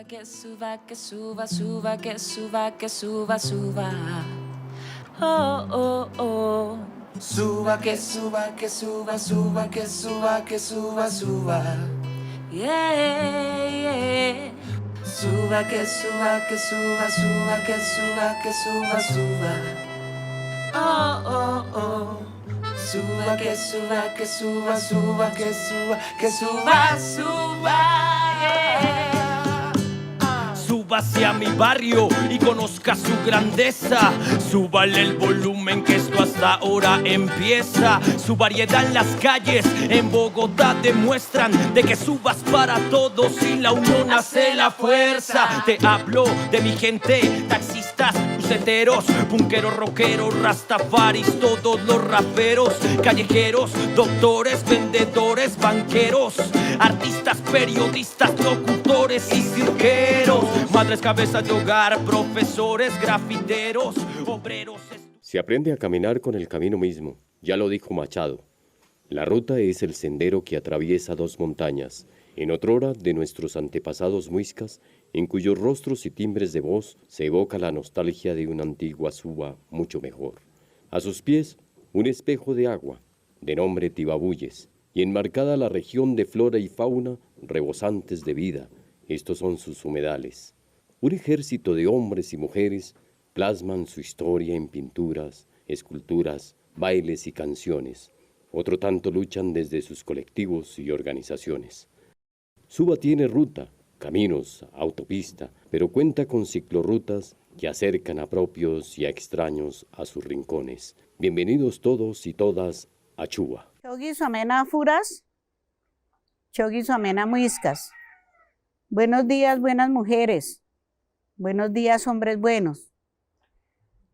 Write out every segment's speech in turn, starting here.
que suba, que suba, suba, que suba, que suba, suba. Oh, oh, oh. Suba, que suba, que suba, suba, que suba, que suba, suba. Yeah, yeah. Suba, que suba, que suba, suba, que suba, que suba, suba. Oh, oh, oh. Suba, que suba, que suba, suba, que suba, que suba, suba. Yeah. Suba hacia mi barrio y conozca su grandeza. Súbale el volumen que esto hasta ahora empieza. Su variedad en las calles en Bogotá demuestran de que subas para todos y la unión hace la fuerza. Te hablo de mi gente, taxistas, buceteros, punqueros, rockeros, rastafaris, todos los raperos, callejeros, doctores, vendedores, banqueros, artistas, periodistas, locutores y cirqueros, madres cabezas de hogar, profesores, grafiteros, obreros. Se aprende a caminar con el camino mismo, ya lo dijo Machado. La ruta es el sendero que atraviesa dos montañas, en otrora de nuestros antepasados muiscas, en cuyos rostros y timbres de voz se evoca la nostalgia de una antigua suba mucho mejor. A sus pies, un espejo de agua, de nombre Tibabuyes, y enmarcada la región de flora y fauna rebosantes de vida. Estos son sus humedales. Un ejército de hombres y mujeres plasman su historia en pinturas, esculturas, bailes y canciones. Otro tanto luchan desde sus colectivos y organizaciones. Suba tiene ruta, caminos, autopista, pero cuenta con ciclorrutas que acercan a propios y a extraños a sus rincones. Bienvenidos todos y todas a Chuba. Chogi Suamena Furas, Chogi Suamena Muiscas. Buenos días, buenas mujeres. Buenos días, hombres buenos.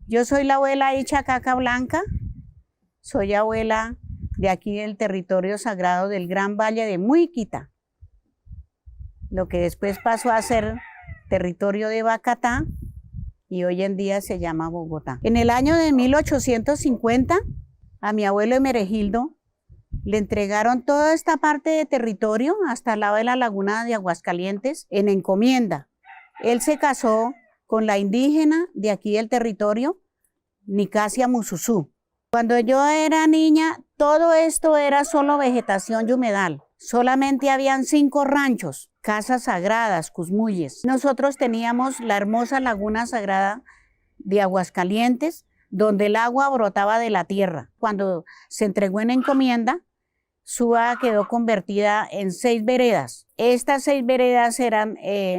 Yo soy la abuela Ichacaca Blanca. Soy abuela de aquí del territorio sagrado del Gran Valle de Muiquita, lo que después pasó a ser territorio de Bacatá y hoy en día se llama Bogotá. En el año de 1850, a mi abuelo Emeregildo le entregaron toda esta parte de territorio hasta el lado de la laguna de Aguascalientes en encomienda. Él se casó con la indígena de aquí del territorio, Nicasia Mususú. Cuando yo era niña, todo esto era solo vegetación y humedal. Solamente habían 5 ranchos, casas sagradas, cusmuyes. Nosotros teníamos la hermosa laguna sagrada de Aguascalientes, donde el agua brotaba de la tierra. Cuando se entregó en encomienda, Suba quedó convertida en 6 veredas. Estas 6 veredas eran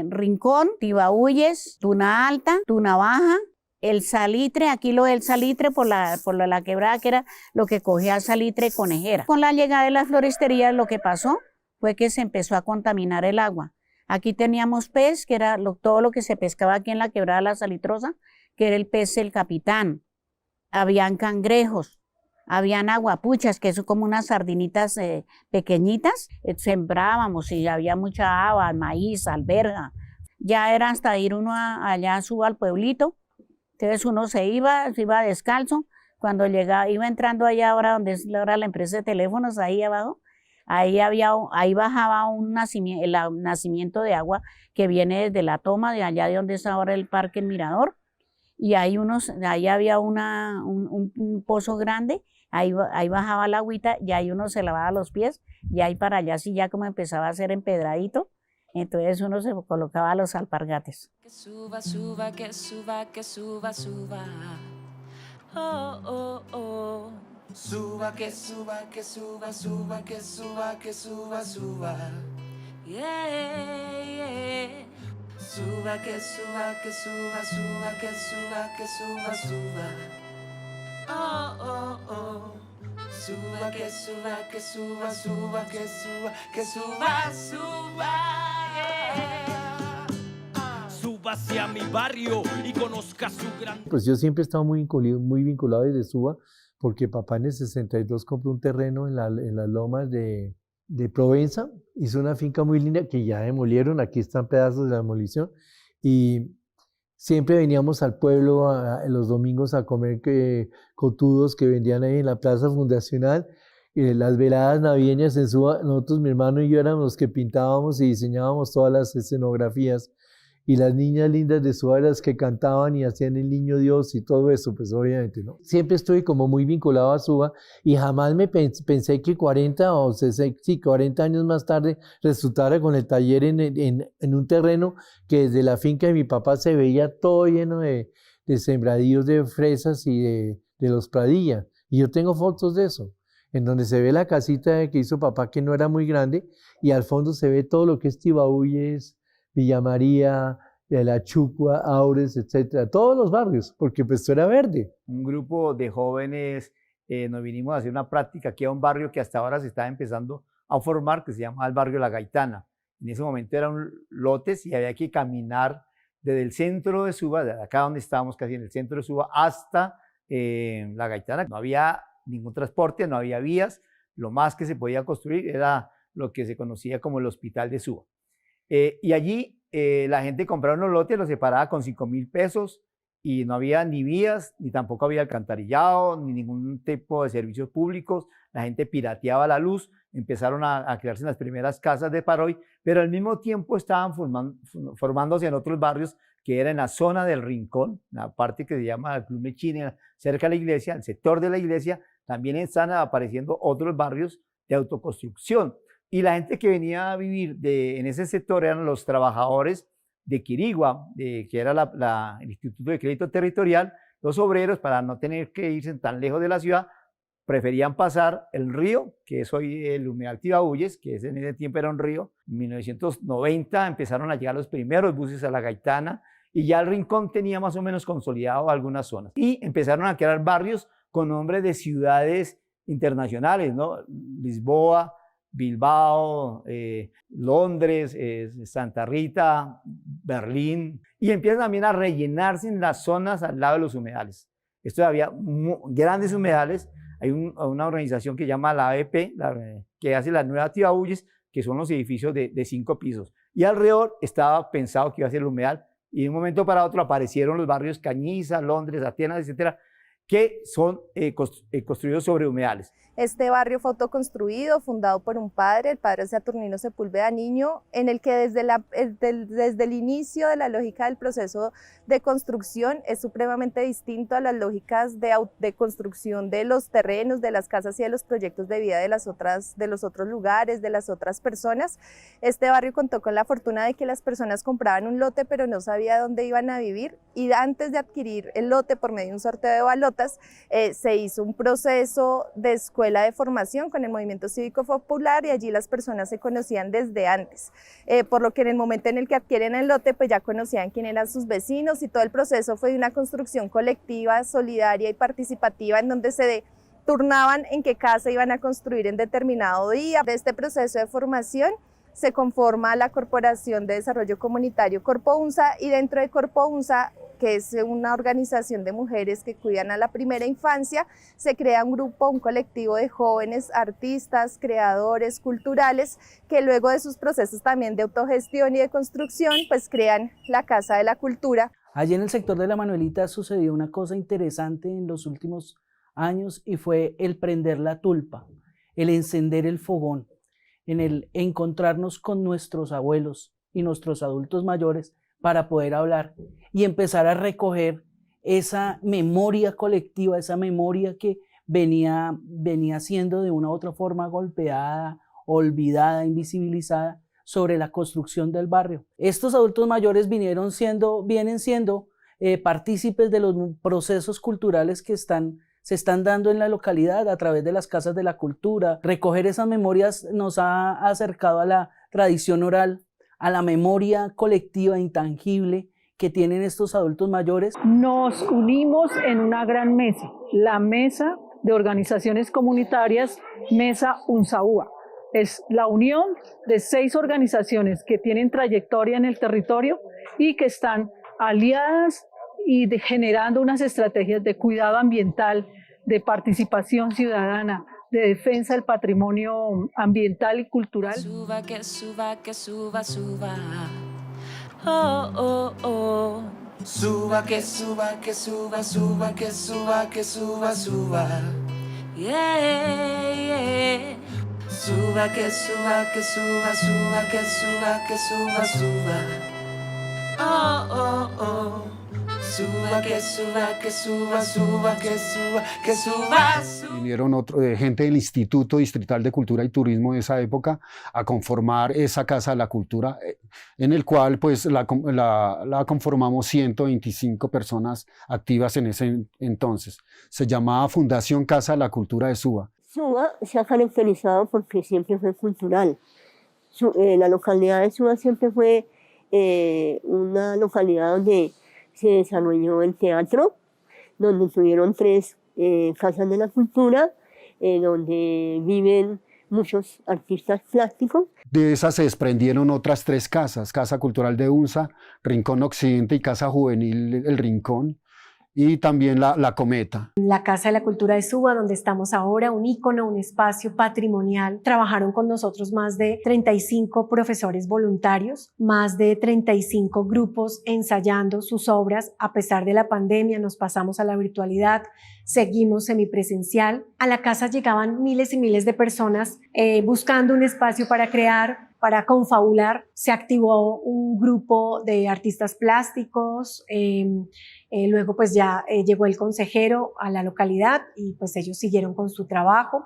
Rincón, Tibabuyes, Tuna Alta, Tuna Baja, el Salitre, aquí lo del Salitre por la quebrada, que era lo que cogía Salitre Conejera. Con la llegada de las floristerías lo que pasó fue que se empezó a contaminar el agua. Aquí teníamos pez, que era todo lo que se pescaba aquí en la quebrada La Salitrosa, que era el pez el capitán. Habían cangrejos, habían aguapuchas, que son como unas sardinitas pequeñitas. Sembrábamos y había mucha haba, maíz, alberja. Ya era hasta ir uno allá suba al pueblito. Entonces uno se iba descalzo. Cuando llegaba, iba entrando allá ahora donde es ahora la empresa de teléfonos, ahí abajo, ahí bajaba un nacimiento, el nacimiento de agua que viene desde la toma de allá de donde es ahora el Parque El Mirador. Y ahí había un pozo grande, ahí bajaba la agüita y ahí uno se lavaba los pies y ahí para allá sí ya como empezaba a ser empedradito, entonces uno se colocaba los alpargates. Que suba, suba, que suba, que suba, suba. Oh, oh, oh. Suba, que suba, que suba, suba, que suba, que suba, suba. Yeah, yeah. Suba, que suba, que suba, suba, que suba, que suba, suba. Oh, oh, oh. Suba, que suba, que suba, suba, que suba, que suba, suba. Yeah. Suba hacia mi barrio y conozca su gran... Pues yo siempre he estado muy vinculado desde Suba, porque papá en el 62 compró un terreno en las lomas de Provenza, hizo una finca muy linda que ya demolieron, aquí están pedazos de la demolición, y siempre veníamos al pueblo los domingos a comer cotudos que vendían ahí en la plaza fundacional. Las veladas navideñas en Suba, nosotros, mi hermano y yo, éramos los que pintábamos y diseñábamos todas las escenografías. y las niñas lindas de Suba las que cantaban y hacían el Niño Dios y todo eso, pues obviamente, ¿no? Siempre estoy como muy vinculado a Suba y jamás me pensé que 40 o 60, sí, 40 años más tarde resultara con el taller en un terreno que desde la finca de mi papá se veía todo lleno de sembradíos de fresas y de los Pradilla. Y yo tengo fotos de eso, en donde se ve la casita que hizo papá, que no era muy grande, y al fondo se ve todo lo que es Tibaúyes, Villa María, La Chucua, Aures, etcétera, todos los barrios, porque pues esto era verde. Un grupo de jóvenes nos vinimos a hacer una práctica aquí a un barrio que hasta ahora se está empezando a formar, que se llama el barrio La Gaitana. En ese momento eran lotes y había que caminar desde el centro de Suba, de acá donde estábamos casi en el centro de Suba, hasta La Gaitana. No había ningún transporte, no había vías, lo más que se podía construir era lo que se conocía como el Hospital de Suba. Y allí la gente compraba unos lotes, los separaba con 5.000 pesos y no había ni vías, ni tampoco había alcantarillado, ni ningún tipo de servicios públicos. La gente pirateaba la luz, empezaron a crearse las primeras casas de Paroy, pero al mismo tiempo estaban formándose en otros barrios que era en la zona del Rincón, la parte que se llama el Club Mechina, cerca de la iglesia, el sector de la iglesia. También están apareciendo otros barrios de autoconstrucción. Y la gente que venía a vivir en ese sector eran los trabajadores de Quirigua, que era el Instituto de Crédito Territorial. Los obreros, para no tener que irse tan lejos de la ciudad, preferían pasar el río, que es hoy el Humedal Tibaúyes, que en ese tiempo era un río. En 1990 empezaron a llegar los primeros buses a La Gaitana y ya el Rincón tenía más o menos consolidado algunas zonas. Y empezaron a crear barrios con nombres de ciudades internacionales, ¿no? Lisboa, Bilbao, Londres, Santa Rita, Berlín, y empiezan también a rellenarse en las zonas al lado de los humedales. Esto había grandes humedales. Hay una organización que se llama la AEP, que hace la Nueva Tibaúyes, que son los edificios de 5 pisos. Y alrededor estaba pensado que iba a ser el humedal, y de un momento para otro aparecieron los barrios Cañiza, Londres, Atenas, etcétera, que son construidos sobre humedales. Este barrio fue autoconstruido, fundado por un padre, el padre Saturnino Sepúlveda Niño, en el que desde el inicio de la lógica del proceso de construcción es supremamente distinto a las lógicas de construcción de los terrenos, de las casas y de los proyectos de vida de los otros lugares, de las otras personas. Este barrio contó con la fortuna de que las personas compraban un lote pero no sabían dónde iban a vivir, y antes de adquirir el lote por medio de un sorteo de balotas se hizo un proceso de escuela de formación con el movimiento cívico popular, y allí las personas se conocían desde antes, por lo que en el momento en el que adquieren el lote pues ya conocían quién eran sus vecinos, y todo el proceso fue de una construcción colectiva, solidaria y participativa, en donde se turnaban en qué casa iban a construir en determinado día. De este proceso de formación se conforma la Corporación de Desarrollo Comunitario Corpo Unza, y dentro de Corpo Unza, que es una organización de mujeres que cuidan a la primera infancia, se crea un grupo, un colectivo de jóvenes artistas, creadores, culturales, que luego de sus procesos también de autogestión y de construcción, pues crean la Casa de la Cultura. Allí en el sector de La Manuelita sucedió una cosa interesante en los últimos años, y fue el prender la tulpa, el encender el fogón, en el encontrarnos con nuestros abuelos y nuestros adultos mayores para poder hablar y empezar a recoger esa memoria colectiva, esa memoria que venía siendo de una u otra forma golpeada, olvidada, invisibilizada sobre la construcción del barrio. Estos adultos mayores vienen siendo partícipes de los procesos culturales que se están dando en la localidad a través de las casas de la cultura. Recoger esas memorias nos ha acercado a la tradición oral, a la memoria colectiva intangible que tienen estos adultos mayores. Nos unimos en una gran mesa, la Mesa de Organizaciones Comunitarias, Mesa Unzaúa. Es la unión de 6 organizaciones que tienen trayectoria en el territorio y que están aliadas y generando unas estrategias de cuidado ambiental, de participación ciudadana, de defensa del patrimonio ambiental y cultural. Suba, que suba, que suba, suba. Oh, oh, oh. Suba, que suba, que suba, suba, que suba, que suba, suba. Yeah, yeah. Suba, que suba, que suba, suba, que suba, que suba, suba. Oh. suba, que suba, que suba, suba, que suba, que suba, suba. Vinieron gente del Instituto Distrital de Cultura y Turismo de esa época a conformar esa Casa de la Cultura, en el cual pues la conformamos 125 personas activas en ese entonces. Se llamaba Fundación Casa de la Cultura de Suba. Suba se ha caracterizado porque siempre fue cultural. La localidad de Suba siempre fue una localidad donde se desarrolló el teatro, donde tuvieron 3 casas de la cultura, donde viven muchos artistas plásticos. De esas se desprendieron otras 3 casas, Casa Cultural de Unza, Rincón Occidente y Casa Juvenil El Rincón, y también la Cometa. La Casa de la Cultura de Suba, donde estamos ahora, un ícono, un espacio patrimonial. Trabajaron con nosotros más de 35 profesores voluntarios, más de 35 grupos ensayando sus obras. A pesar de la pandemia, nos pasamos a la virtualidad, seguimos semipresencial. A la casa llegaban miles y miles de personas buscando un espacio para crear, para confabular. Se activó un grupo de artistas plásticos, luego pues ya llegó el consejero a la localidad y pues ellos siguieron con su trabajo.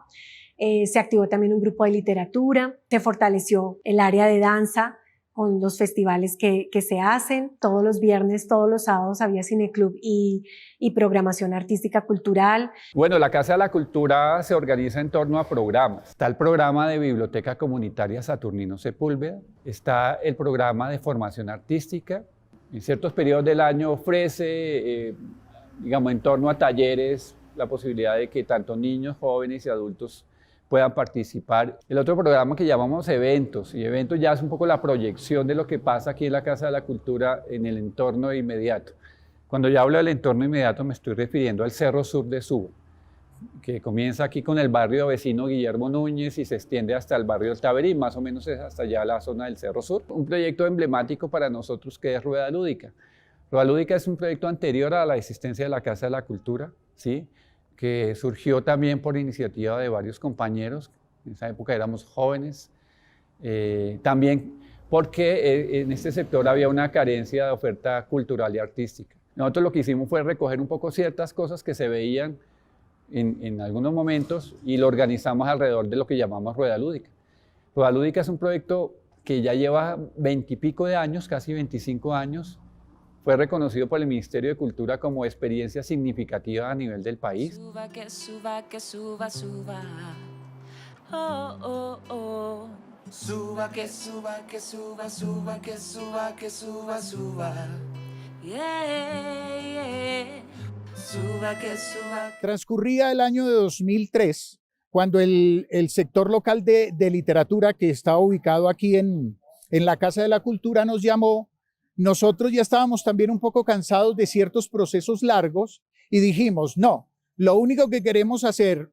Se activó también un grupo de literatura, se fortaleció el área de danza con los festivales que se hacen. Todos los viernes, todos los sábados había cineclub y programación artística cultural. Bueno, la Casa de la Cultura se organiza en torno a programas. Está el programa de Biblioteca Comunitaria Saturnino Sepúlveda, está el programa de formación artística. En ciertos periodos del año ofrece, digamos, en torno a talleres, la posibilidad de que tanto niños, jóvenes y adultos puedan participar. El otro programa que llamamos eventos, y eventos ya es un poco la proyección de lo que pasa aquí en la Casa de la Cultura en el entorno inmediato. Cuando yo hablo del entorno inmediato me estoy refiriendo al Cerro Sur de Suba, que comienza aquí con el barrio vecino Guillermo Núñez y se extiende hasta el barrio del Taberín, más o menos es hasta allá la zona del Cerro Sur. Un proyecto emblemático para nosotros que es Rueda Lúdica. Rueda Lúdica es un proyecto anterior a la existencia de la Casa de la Cultura, ¿sí?, que surgió también por iniciativa de varios compañeros. En esa época éramos jóvenes, también porque en este sector había una carencia de oferta cultural y artística. Nosotros lo que hicimos fue recoger un poco ciertas cosas que se veían en algunos momentos y lo organizamos alrededor de lo que llamamos Rueda Lúdica. Rueda Lúdica es un proyecto que ya lleva 20 y pico de años, casi 25 años. Fue reconocido por el Ministerio de Cultura como experiencia significativa a nivel del país. Suba, que suba, que suba, suba. Oh, oh, oh. Suba, que suba, que suba, suba, que suba, que suba, suba. Yeah, yeah. Suba, que suba. Transcurría el año de 2003, cuando el sector local de literatura que estaba ubicado aquí en la Casa de la Cultura nos llamó. Nosotros ya estábamos también un poco cansados de ciertos procesos largos y dijimos, no, lo único que queremos hacer,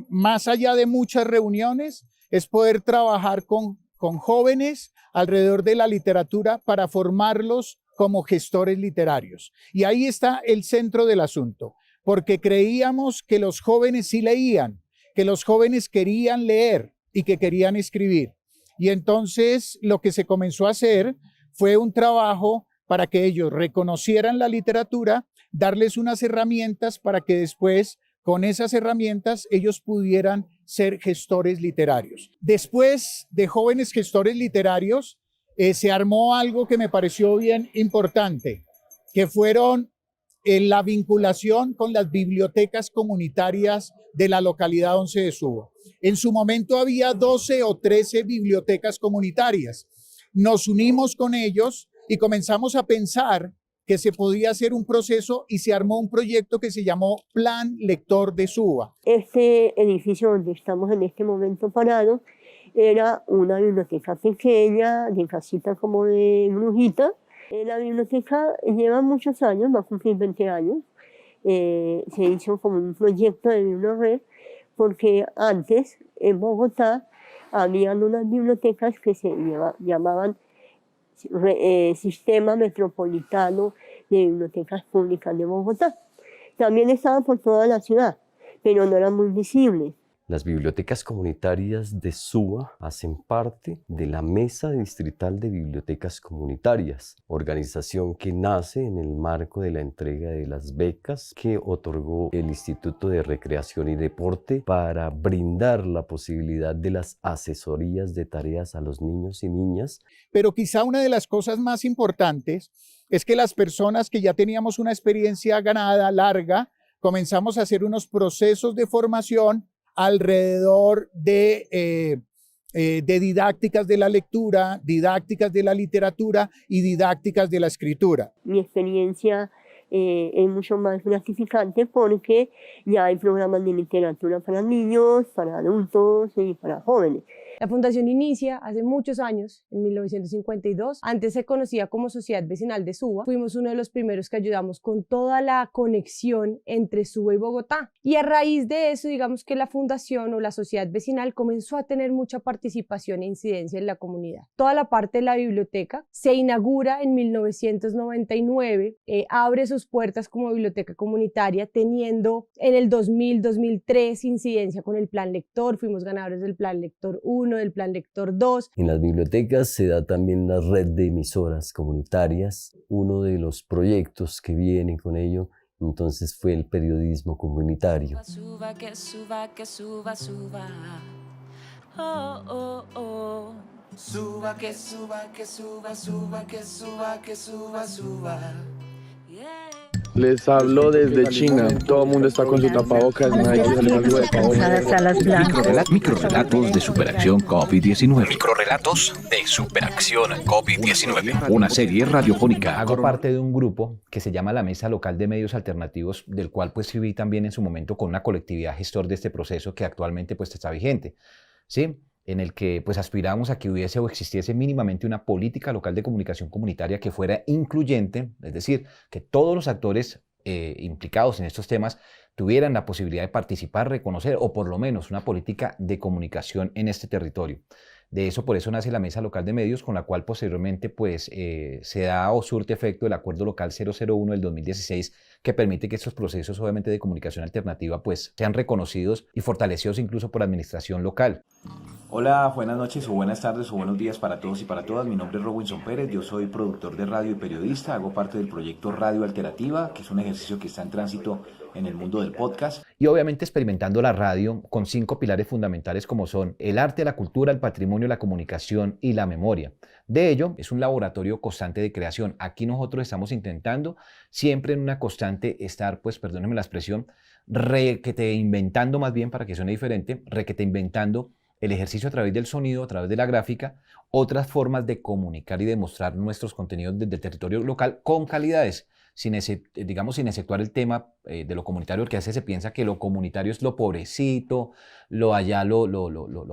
más allá de muchas reuniones, es poder trabajar con jóvenes alrededor de la literatura para formarlos como gestores literarios. Y ahí está el centro del asunto, porque creíamos que los jóvenes sí leían, que los jóvenes querían leer y que querían escribir. Y entonces lo que se comenzó a hacer fue un trabajo para que ellos reconocieran la literatura, darles unas herramientas para que después, con esas herramientas, ellos pudieran ser gestores literarios. Después de jóvenes gestores literarios, se armó algo que me pareció bien importante, que fueron la vinculación con las bibliotecas comunitarias de la localidad 11 de Suba. En su momento había 12 o 13 bibliotecas comunitarias. Nos unimos con ellos y comenzamos a pensar que se podía hacer un proceso y se armó un proyecto que se llamó Plan Lector de Suba. Este edificio donde estamos en este momento parados era una biblioteca pequeña, de casita como de brujita. La biblioteca lleva muchos años, va a cumplir 20 años. Se hizo como un proyecto de bibliored porque antes en Bogotá habían unas bibliotecas que se llamaban Sistema Metropolitano de Bibliotecas Públicas de Bogotá. También estaban por toda la ciudad, pero no eran muy visibles. Las bibliotecas comunitarias de Suba hacen parte de la Mesa Distrital de Bibliotecas Comunitarias, organización que nace en el marco de la entrega de las becas que otorgó el Instituto de Recreación y Deporte para brindar la posibilidad de las asesorías de tareas a los niños y niñas. Pero quizá una de las cosas más importantes es que las personas que ya teníamos una experiencia ganada, larga, comenzamos a hacer unos procesos de formación alrededor de didácticas de la lectura, didácticas de la literatura y didácticas de la escritura. Mi experiencia es mucho más gratificante porque ya hay programas de literatura para niños, para adultos y para jóvenes. La fundación inicia hace muchos años, en 1952. Antes se conocía como Sociedad Vecinal de Suba. Fuimos uno de los primeros que ayudamos con toda la conexión entre Suba y Bogotá. Y a raíz de eso, digamos que la fundación o la sociedad vecinal comenzó a tener mucha participación e incidencia en la comunidad. Toda la parte de la biblioteca se inaugura en 1999, abre sus puertas como biblioteca comunitaria, teniendo en el 2000-2003 incidencia con el Plan Lector. Fuimos ganadores del Plan Lector 1, del Plan Lector 2. En las bibliotecas se da también la red de emisoras comunitarias. Uno de los proyectos que viene con ello entonces fue el periodismo comunitario. Suba, que suba, que suba, suba. Oh, oh, oh. Suba, que suba, que suba, suba, que suba, que suba, suba. Les hablo desde China. Todo el mundo está con su tapabocas. Nadie sale con su tapabocas. Microrrelatos de Superacción COVID-19. Microrrelatos de Superacción COVID-19. Una serie radiofónica. Hago parte de un grupo que se llama la Mesa Local de Medios Alternativos, del cual pues viví también en su momento con una colectividad gestor de este proceso que actualmente pues está vigente, ¿sí? En el que pues aspiramos a que hubiese o existiese mínimamente una política local de comunicación comunitaria que fuera incluyente, es decir, que todos los actores implicados en estos temas tuvieran la posibilidad de participar, reconocer o por lo menos una política de comunicación en este territorio. De eso, por eso nace la Mesa Local de Medios, con la cual posteriormente pues, se da o surte efecto el Acuerdo Local 001 del 2016, que permite que estos procesos obviamente de comunicación alternativa pues, sean reconocidos y fortalecidos incluso por administración local. Hola, buenas noches o buenas tardes o buenos días para todos y para todas. Mi nombre es Robinson Pérez, yo soy productor de radio y periodista, hago parte del proyecto Radio Alternativa, que es un ejercicio que está en tránsito en el mundo del podcast. Y obviamente experimentando la radio con 5 pilares fundamentales como son el arte, la cultura, el patrimonio, la comunicación y la memoria. De ello, es un laboratorio constante de creación. Aquí nosotros estamos intentando siempre en una constante estar, pues perdónenme la expresión, requete inventando más bien para que suene diferente, requete inventando el ejercicio a través del sonido, a través de la gráfica, otras formas de comunicar y demostrar nuestros contenidos desde el territorio local con calidades, sin exceptuar el tema de lo comunitario, porque a veces se piensa que lo comunitario es lo pobrecito, lo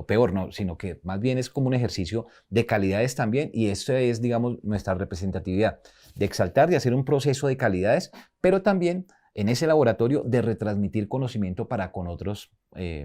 peor, no, sino que más bien es como un ejercicio de calidades también, y eso es, digamos, nuestra representatividad, de exaltar, de hacer un proceso de calidades, pero también en ese laboratorio de retransmitir conocimiento para con otros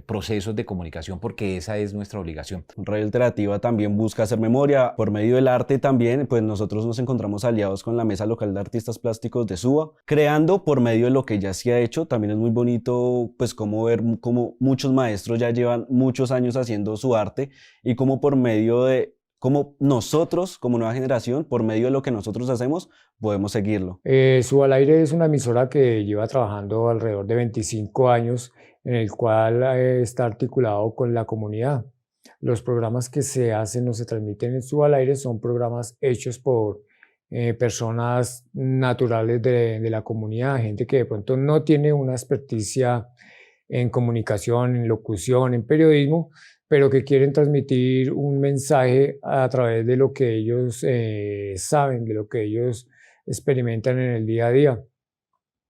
procesos de comunicación, porque esa es nuestra obligación. Radio Alternativa también busca hacer memoria por medio del arte también, pues nosotros nos encontramos aliados con la Mesa Local de Artistas Plásticos de Suba, creando por medio de lo que ya se ha hecho. También es muy bonito pues como ver cómo muchos maestros ya llevan muchos años haciendo su arte y cómo por medio de cómo nosotros, como nueva generación, por medio de lo que nosotros hacemos, podemos seguirlo. Suba al Aire es una emisora que lleva trabajando alrededor de 25 años, en el cual está articulado con la comunidad. Los programas que se hacen o se transmiten en Suba al Aire son programas hechos por personas naturales de la comunidad, gente que de pronto no tiene una experticia en comunicación, en locución, en periodismo, pero que quieren transmitir un mensaje a través de lo que ellos saben, de lo que ellos experimentan en el día a día.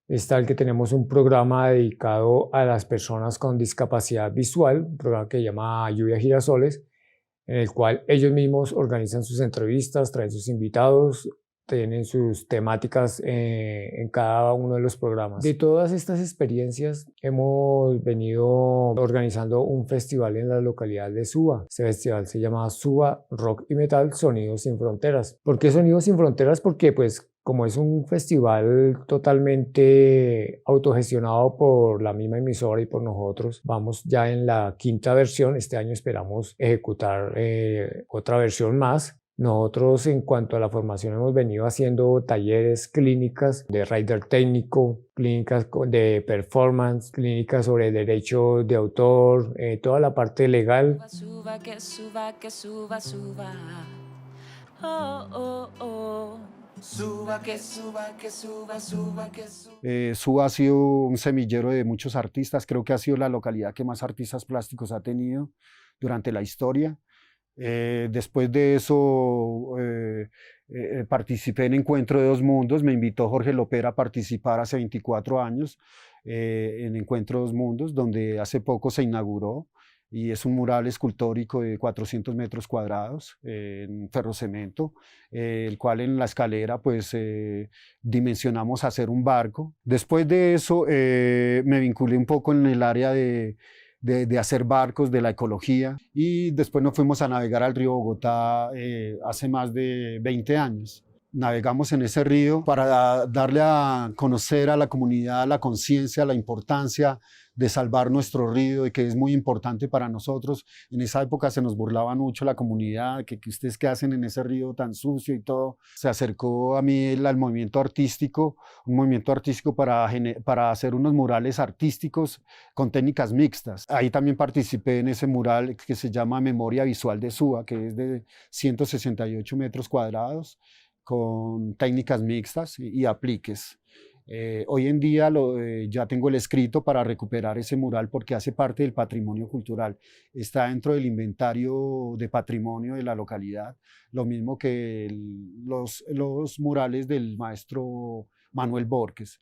Es tal que tenemos un programa dedicado a las personas con discapacidad visual, un programa que se llama Lluvia Girasoles, en el cual ellos mismos organizan sus entrevistas, traen sus invitados, tienen sus temáticas en cada uno de los programas. De todas estas experiencias hemos venido organizando un festival en la localidad de Suba. Este festival se llama Suba Rock y Metal Sonidos Sin Fronteras. ¿Por qué Sonidos Sin Fronteras? Porque pues Como es un festival totalmente autogestionado por la misma emisora y por nosotros, vamos ya en la 5ª versión. Este año esperamos ejecutar otra versión más. Nosotros, en cuanto a la formación, hemos venido haciendo talleres, clínicas de rider técnico, clínicas de performance, clínicas sobre derecho de autor, toda la parte legal. Suba, que suba, que suba, suba. Oh, oh, oh. Suba, que suba, que suba, suba, que suba. Suba ha sido un semillero de muchos artistas. Creo que ha sido la localidad que más artistas plásticos ha tenido durante la historia. Después de eso participé en Encuentro de Dos Mundos. Me invitó Jorge Lopera a participar hace 24 años en Encuentro de Dos Mundos, donde hace poco se inauguró, y es un mural escultórico de 400 metros cuadrados en ferrocemento, el cual en la escalera pues dimensionamos hacer un barco. Después de eso me vinculé un poco en el área de hacer barcos, de la ecología, y después nos fuimos a navegar al río Bogotá hace más de 20 años. Navegamos en ese río para darle a conocer a la comunidad la conciencia, la importancia de salvar nuestro río, y que es muy importante para nosotros. En esa época se nos burlaba mucho la comunidad, que ustedes qué hacen en ese río tan sucio y todo. Se acercó a mí al movimiento artístico, un movimiento artístico para hacer unos murales artísticos con técnicas mixtas. Ahí también participé en ese mural que se llama Memoria Visual de Suba, que es de 168 metros cuadrados, con técnicas mixtas y apliques. Hoy en día ya tengo el escrito para recuperar ese mural porque hace parte del patrimonio cultural. Está dentro del inventario de patrimonio de la localidad, lo mismo que los murales del maestro Manuel Borges.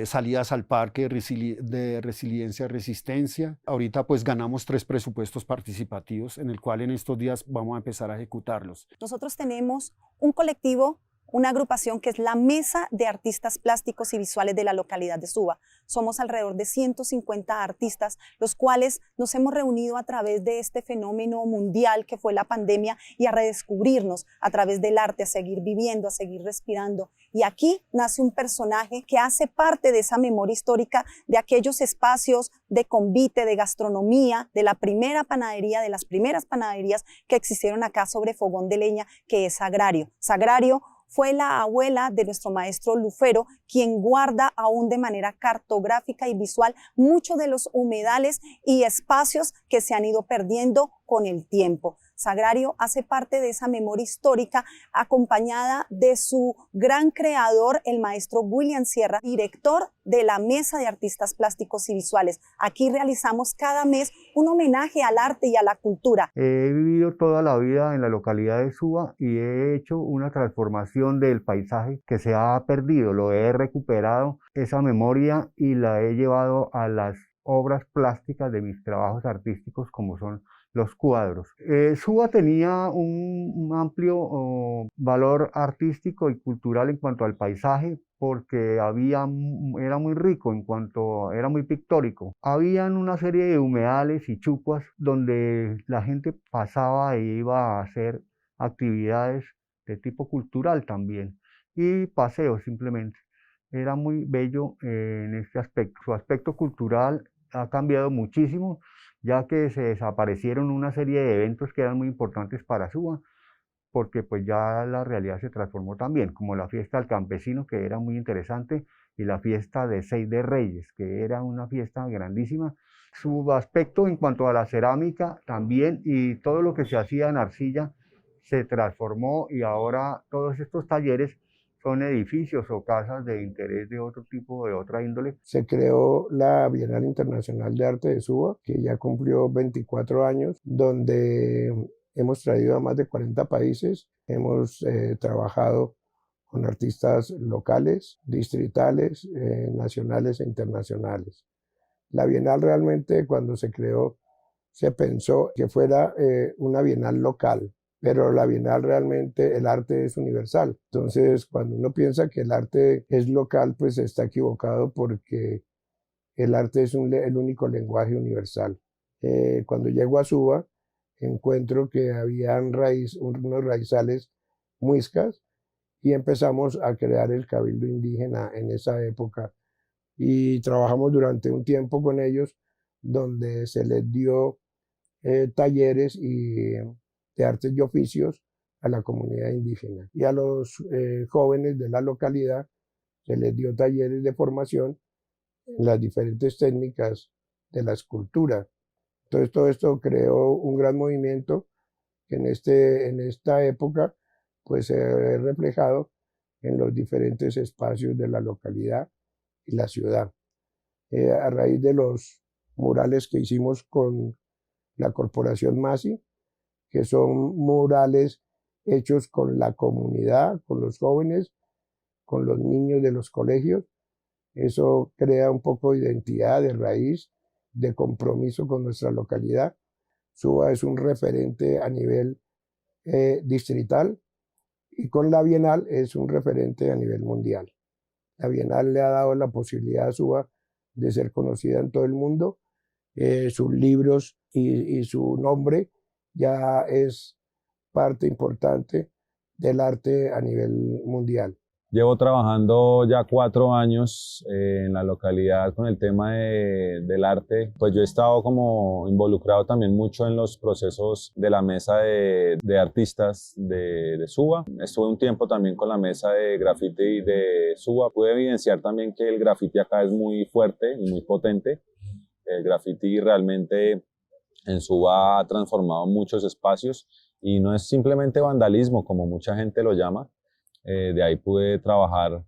Salidas al parque de resiliencia, resistencia. Ahorita pues ganamos 3 presupuestos participativos en el cual en estos días vamos a empezar a ejecutarlos. Nosotros tenemos un colectivo, una agrupación que es la Mesa de Artistas Plásticos y Visuales de la localidad de Suba. Somos alrededor de 150 artistas, los cuales nos hemos reunido a través de este fenómeno mundial que fue la pandemia y a redescubrirnos a través del arte, a seguir viviendo, a seguir respirando. Y aquí nace un personaje que hace parte de esa memoria histórica de aquellos espacios de convite, de gastronomía, de la primera panadería, de las primeras panaderías que existieron acá sobre fogón de leña, que es Sagrario. Sagrario fue la abuela de nuestro maestro Lufero, quien guarda aún de manera cartográfica y visual muchos de los humedales y espacios que se han ido perdiendo con el tiempo. Sagrario hace parte de esa memoria histórica, acompañada de su gran creador, el maestro William Sierra, director de la Mesa de Artistas Plásticos y Visuales. Aquí realizamos cada mes un homenaje al arte y a la cultura. He vivido toda la vida en la localidad de Suba y he hecho una transformación del paisaje que se ha perdido. Lo he recuperado, esa memoria, y la he llevado a las obras plásticas de mis trabajos artísticos, como son los cuadros. Suba tenía un amplio valor artístico y cultural en cuanto al paisaje, porque era muy rico era muy pictórico. Habían una serie de humedales y chucuas donde la gente pasaba e iba a hacer actividades de tipo cultural también, y paseos simplemente. Era muy bello en este aspecto. Su aspecto cultural ha cambiado muchísimo, ya que se desaparecieron una serie de eventos que eran muy importantes para Suba, porque pues ya la realidad se transformó también, como la fiesta del campesino, que era muy interesante, y la fiesta de 6 de Reyes, que era una fiesta grandísima. Su aspecto en cuanto a la cerámica también, y todo lo que se hacía en arcilla se transformó, y ahora todos estos talleres son edificios o casas de interés de otro tipo, de otra índole. Se creó la Bienal Internacional de Arte de Suba, que ya cumplió 24 años, donde hemos traído a más de 40 países. Hemos trabajado con artistas locales, distritales, nacionales e internacionales. La Bienal realmente, cuando se creó, se pensó que fuera una Bienal local, pero la Bienal realmente, el arte es universal. Entonces, cuando uno piensa que el arte es local, pues está equivocado, porque el arte es el único lenguaje universal. Cuando llego a Suba, encuentro que habían unos raizales muiscas, y empezamos a crear el Cabildo Indígena en esa época y trabajamos durante un tiempo con ellos donde se les dio talleres de artes y oficios a la comunidad indígena y a los jóvenes de la localidad se les dio talleres de formación en las diferentes técnicas de la escultura. Entonces todo esto creó un gran movimiento que en esta época pues se ve reflejado en los diferentes espacios de la localidad y la ciudad. A raíz de los murales que hicimos con la Corporación MASI, que son murales hechos con la comunidad, con los jóvenes, con los niños de los colegios. Eso crea un poco de identidad, de raíz, de compromiso con nuestra localidad. Suba es un referente a nivel distrital y con la Bienal es un referente a nivel mundial. La Bienal le ha dado la posibilidad a Suba de ser conocida en todo el mundo. Sus libros y su nombre ya es parte importante del arte a nivel mundial. Llevo trabajando ya 4 años en la localidad con el tema del arte. Pues yo he estado como involucrado también mucho en los procesos de la mesa de artistas de Suba. Estuve un tiempo también con la mesa de graffiti de Suba. Pude evidenciar también que el graffiti acá es muy fuerte y muy potente. El graffiti realmente en Suba ha transformado muchos espacios y no es simplemente vandalismo como mucha gente lo llama. De ahí pude trabajar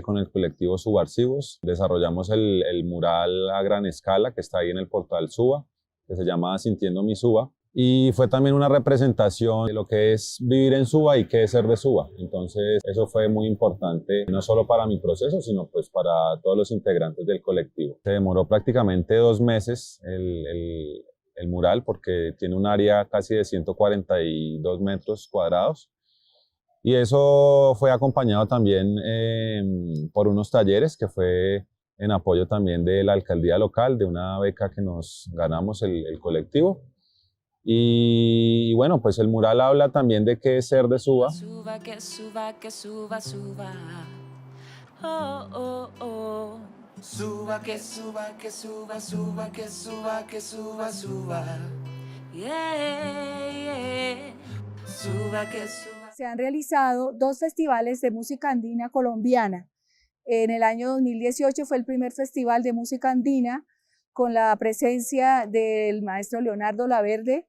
con el colectivo Subarcivos. Desarrollamos el mural a gran escala que está ahí en el portal Suba, que se llama Sintiendo mi Suba. Y fue también una representación de lo que es vivir en Suba y qué es ser de Suba. Entonces eso fue muy importante, no solo para mi proceso, sino pues para todos los integrantes del colectivo. Se demoró prácticamente 2 meses el mural porque tiene un área casi de 142 metros cuadrados. Y eso fue acompañado también por unos talleres que fue en apoyo también de la alcaldía local, de una beca que nos ganamos el colectivo. Y bueno, pues el mural habla también de qué es ser de Suba. Suba, que suba, que suba, suba. Oh, oh, oh. Suba, que suba, que suba, suba, que suba, que suba, suba. Yeah, yeah. Suba, que suba. Se han realizado 2 festivales de música andina colombiana. En el año 2018 fue el primer festival de música andina con la presencia del maestro Leonardo Laverde,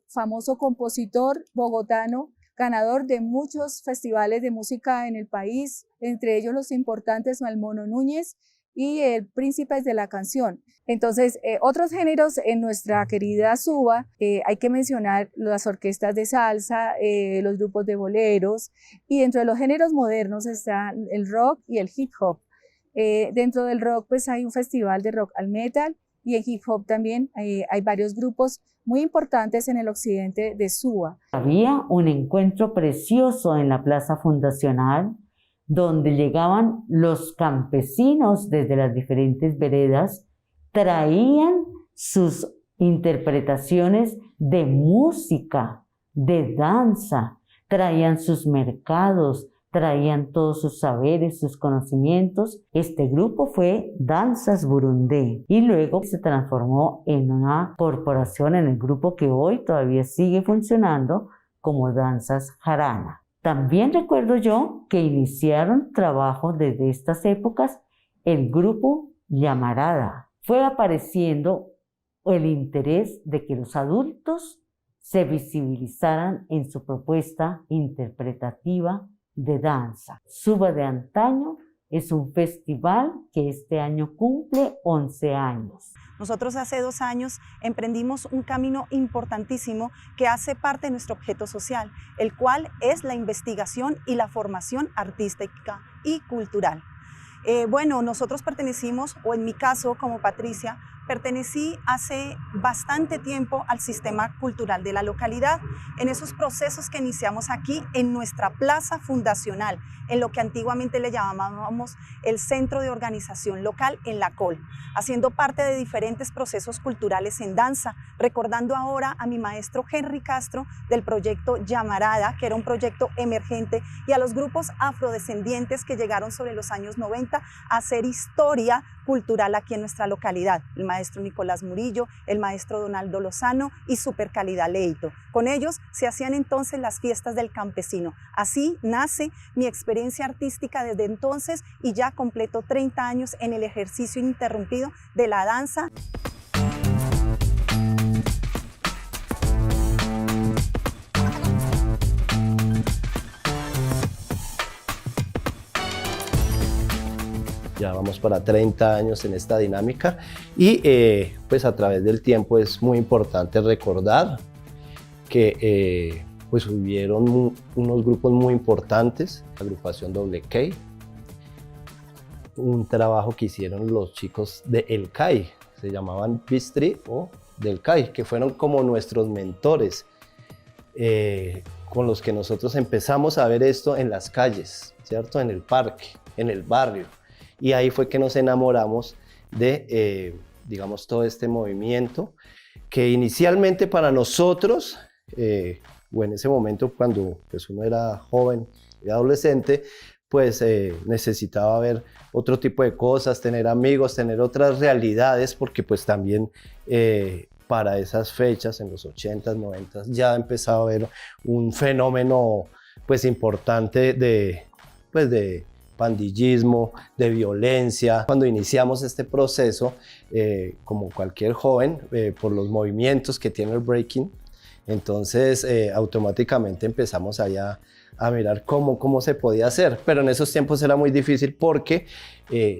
famoso compositor bogotano, ganador de muchos festivales de música en el país, entre ellos los importantes Malmono Núñez y el Príncipes de la Canción. Entonces, otros géneros en nuestra querida Suba, hay que mencionar las orquestas de salsa, los grupos de boleros, y dentro de los géneros modernos está el rock y el hip hop. Dentro del rock pues hay un festival de rock al metal, y en hip hop también hay varios grupos muy importantes en el occidente de Suba. Había un encuentro precioso en la Plaza Fundacional, donde llegaban los campesinos desde las diferentes veredas, traían sus interpretaciones de música, de danza, traían sus mercados, traían todos sus saberes, sus conocimientos. Este grupo fue Danzas Burundé y luego se transformó en una corporación, en el grupo que hoy todavía sigue funcionando como Danzas Jarana. También recuerdo yo que iniciaron trabajo desde estas épocas el grupo Llamarada. Fue apareciendo el interés de que los adultos se visibilizaran en su propuesta interpretativa de danza. Suba de Antaño es un festival que este año cumple 11 años. Nosotros hace 2 años emprendimos un camino importantísimo que hace parte de nuestro objeto social, el cual es la investigación y la formación artística y cultural. Bueno, nosotros pertenecimos, o en mi caso como Patricia, Pertenecí hace bastante tiempo al sistema cultural de la localidad, en esos procesos que iniciamos aquí en nuestra plaza fundacional, en lo que antiguamente le llamábamos el Centro de Organización Local en la COL, haciendo parte de diferentes procesos culturales en danza, recordando ahora a mi maestro Henry Castro del proyecto Llamarada, que era un proyecto emergente, y a los grupos afrodescendientes que llegaron sobre los años 90 a hacer historia cultural aquí en nuestra localidad, el maestro Nicolás Murillo, el maestro Donaldo Lozano y Supercalidad Leito. Con ellos se hacían entonces las fiestas del campesino. Así nace mi experiencia artística desde entonces y ya completo 30 años en el ejercicio ininterrumpido de la danza. Ya vamos para 30 años en esta dinámica y pues a través del tiempo es muy importante recordar que pues hubieron unos grupos muy importantes, la agrupación Doble K, un trabajo que hicieron los chicos de El CAI, se llamaban Bistri o Del CAI, que fueron como nuestros mentores, con los que nosotros empezamos a ver esto en las calles, ¿cierto? En el parque, en el barrio. Y ahí fue que nos enamoramos de, digamos, todo este movimiento que inicialmente para nosotros, o en ese momento cuando pues, uno era joven y adolescente, pues necesitaba ver otro tipo de cosas, tener amigos, tener otras realidades, porque pues también para esas fechas, en los 80s, 90s, ya empezaba a haber un fenómeno pues importante de pandillismo, de violencia. Cuando iniciamos este proceso, como cualquier joven, por los movimientos que tiene el breaking, entonces automáticamente empezamos allá a mirar cómo se podía hacer, pero en esos tiempos era muy difícil porque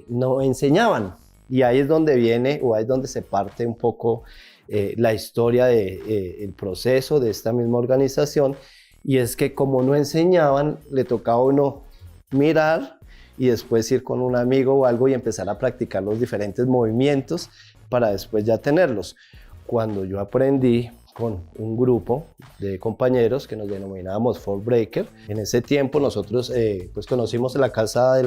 no enseñaban, y ahí es donde viene, o ahí es donde se parte un poco la historia del proceso de esta misma organización, y es que como no enseñaban, le tocaba a uno mirar y después ir con un amigo o algo y empezar a practicar los diferentes movimientos para después ya tenerlos. Cuando yo aprendí con un grupo de compañeros que nos denominábamos Four Breaker, en ese tiempo nosotros pues conocimos la casa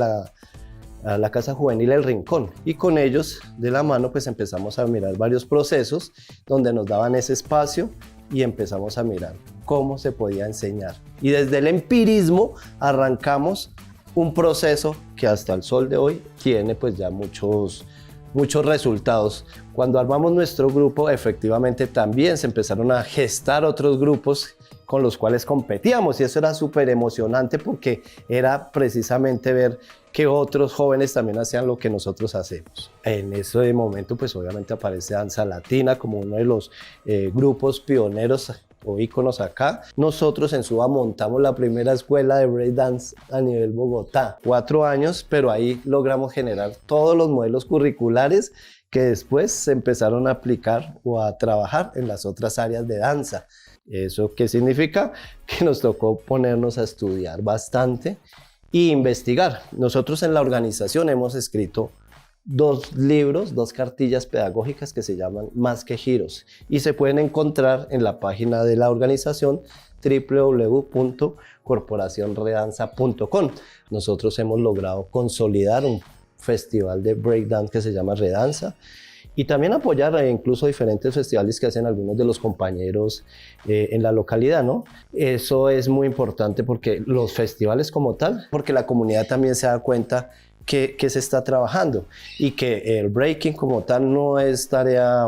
juvenil El Rincón, y con ellos de la mano pues empezamos a mirar varios procesos donde nos daban ese espacio y empezamos a mirar cómo se podía enseñar, y desde el empirismo arrancamos un proceso que hasta el sol de hoy tiene pues ya muchos resultados. Cuando armamos nuestro grupo, efectivamente también se empezaron a gestar otros grupos con los cuales competíamos, y eso era súper emocionante porque era precisamente ver que otros jóvenes también hacían lo que nosotros hacemos. En ese momento pues obviamente aparece Danza Latina como uno de los grupos pioneros o íconos acá. Nosotros en Suba montamos la primera escuela de breakdance a nivel Bogotá, 4 años, pero ahí logramos generar todos los modelos curriculares que después se empezaron a aplicar o a trabajar en las otras áreas de danza. ¿Eso qué significa? Que nos tocó ponernos a estudiar bastante e investigar. Nosotros en la organización hemos escrito 2 libros, 2 cartillas pedagógicas que se llaman Más que Giros, y se pueden encontrar en la página de la organización www.corporacionredanza.com. Nosotros hemos logrado consolidar un festival de breakdance que se llama Redanza, y también apoyar incluso diferentes festivales que hacen algunos de los compañeros en la localidad, ¿no? Eso es muy importante porque los festivales como tal, porque la comunidad también se da cuenta que se está trabajando y que el breaking como tal no es tarea,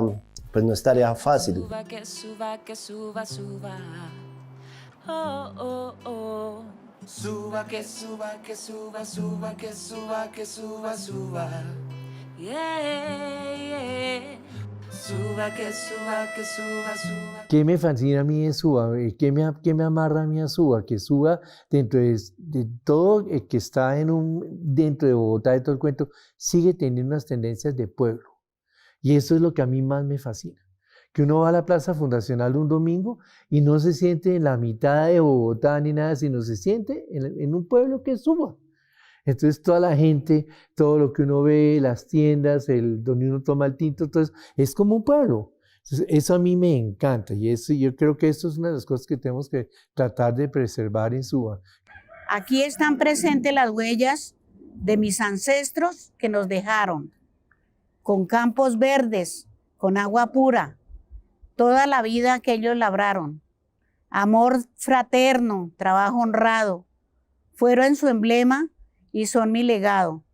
pues no es tarea fácil. Suba, que suba, que suba, suba. Oh, oh, oh. Suba, que suba, que suba, suba, que suba, que suba, suba. Yeah, yeah. Suba, que suba, que suba, suba. ¿Qué me fascina a mí de Suba? ¿Qué me amarra a mí a Suba? Que Suba, dentro de todo el que está dentro de Bogotá, de todo el cuento, sigue teniendo unas tendencias de pueblo. Y eso es lo que a mí más me fascina. Que uno va a la Plaza Fundacional un domingo y no se siente en la mitad de Bogotá ni nada, sino se siente en un pueblo que es Suba. Entonces toda la gente, todo lo que uno ve, las tiendas, donde uno toma el tinto, entonces es como un pueblo. Entonces, eso a mí me encanta y eso, yo creo que esto es una de las cosas que tenemos que tratar de preservar en Suba. Aquí están presentes las huellas de mis ancestros que nos dejaron, con campos verdes, con agua pura, toda la vida que ellos labraron, amor fraterno, trabajo honrado, fueron su emblema y son mi legado.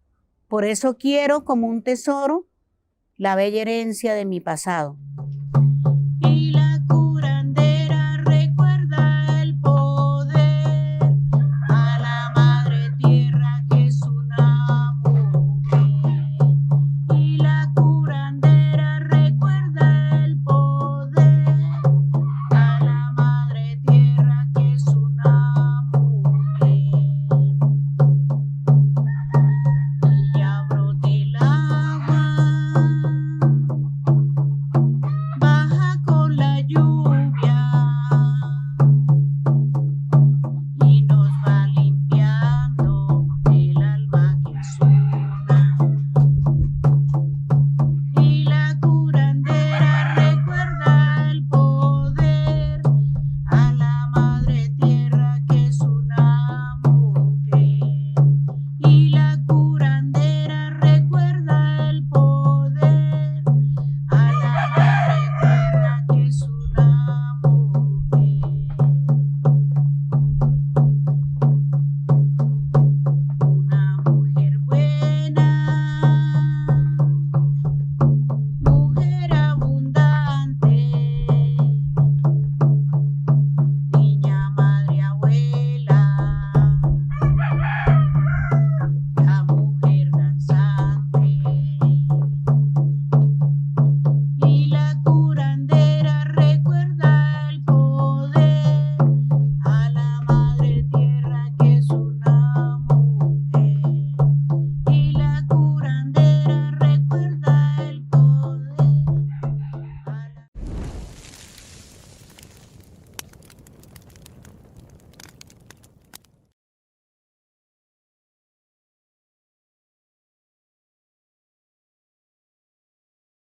Por eso quiero como un tesoro la bella herencia de mi pasado.